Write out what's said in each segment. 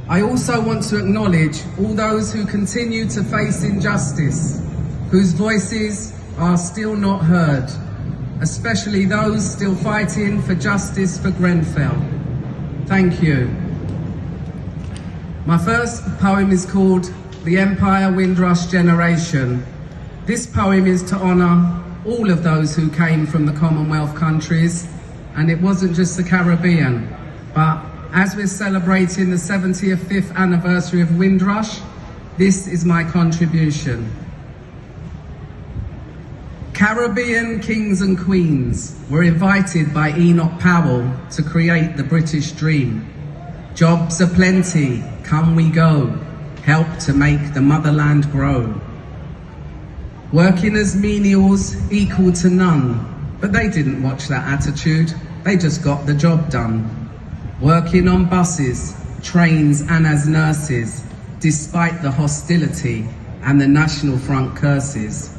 I also want to acknowledge all those who continue to face injustice, whose voices are still not heard, especially those still fighting for justice for Grenfell. Thank you. My first poem is called The Empire Windrush Generation. This poem is to honour all of those who came from the Commonwealth countries, and it wasn't just the Caribbean, but as we're celebrating the 75th anniversary of Windrush, this is my contribution. Caribbean kings and queens were invited by Enoch Powell to create the British dream. Jobs aplenty, come we go, help to make the motherland grow. Working as menials equal to none, but they didn't watch that attitude, they just got the job done. Working on buses, trains and as nurses, despite the hostility and the National Front curses.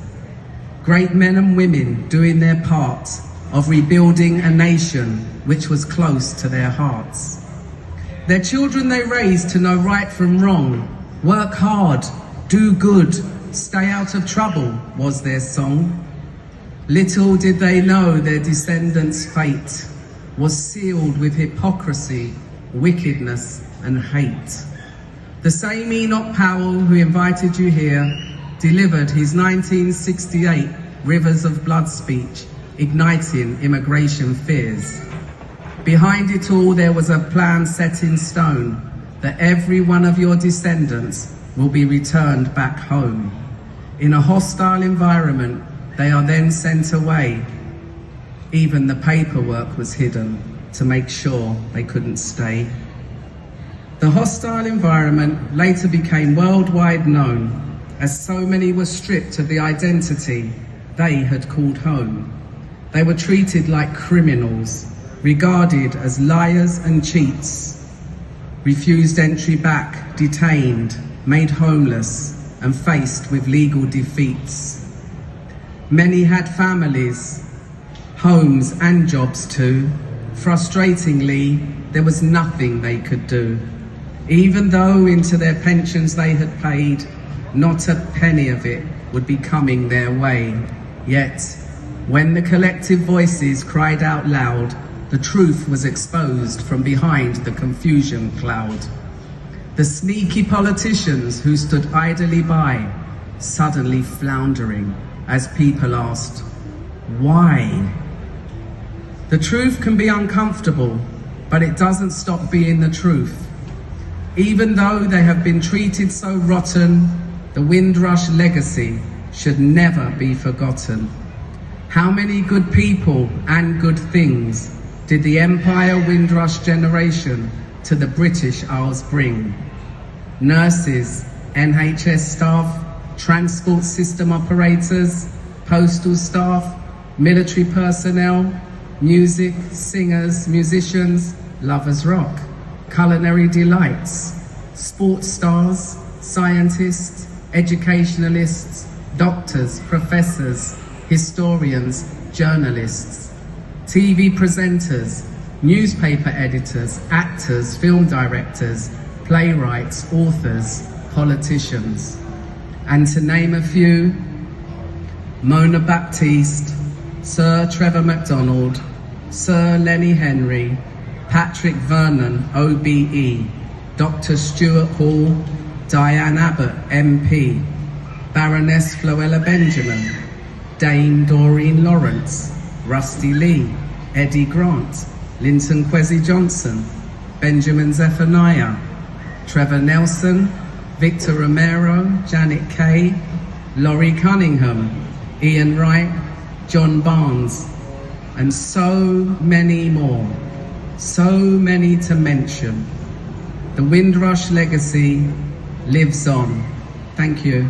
Great men and women doing their part of rebuilding a nation which was close to their hearts. Their children they raised to know right from wrong, work hard, do good, stay out of trouble was their song. Little did they know their descendants' fate was sealed with hypocrisy, wickedness and hate. The same Enoch Powell who invited you here delivered his 1968 Rivers of Blood speech, igniting immigration fears. Behind it all there was a plan set in stone that every one of your descendants will be returned back home. In a hostile environment, they are then sent away. Even the paperwork was hidden to make sure they couldn't stay. The hostile environment later became worldwide known, as so many were stripped of the identity they had called home. They were treated like criminals, regarded as liars and cheats, refused entry back, detained, made homeless, and faced with legal defeats. Many had families, homes and jobs too. Frustratingly, there was nothing they could do. Even though into their pensions they had paid, not a penny of it would be coming their way. Yet, when the collective voices cried out loud, the truth was exposed from behind the confusion cloud. The sneaky politicians who stood idly by, suddenly floundering as people asked, why? The truth can be uncomfortable, but it doesn't stop being the truth. Even though they have been treated so rotten, the Windrush legacy should never be forgotten. How many good people and good things did the Empire Windrush Generation to the British Isles bring? Nurses, NHS staff, transport system operators, postal staff, military personnel, music, singers, musicians, lovers rock, culinary delights, sports stars, scientists, educationalists, doctors, professors, historians, journalists, TV presenters, newspaper editors, actors, film directors, playwrights, authors, politicians. And to name a few, Mona Baptiste, Sir Trevor MacDonald, Sir Lenny Henry, Patrick Vernon, OBE, Dr. Stuart Hall, Diane Abbott, MP, Baroness Floella Benjamin, Dame Doreen Lawrence, Rusty Lee, Eddie Grant, Linton Kwesi Johnson, Benjamin Zephaniah, Trevor Nelson, Victor Romero, Janet Kay, Laurie Cunningham, Ian Wright, John Barnes, and so many more, so many to mention. The Windrush legacy lives on. Thank you.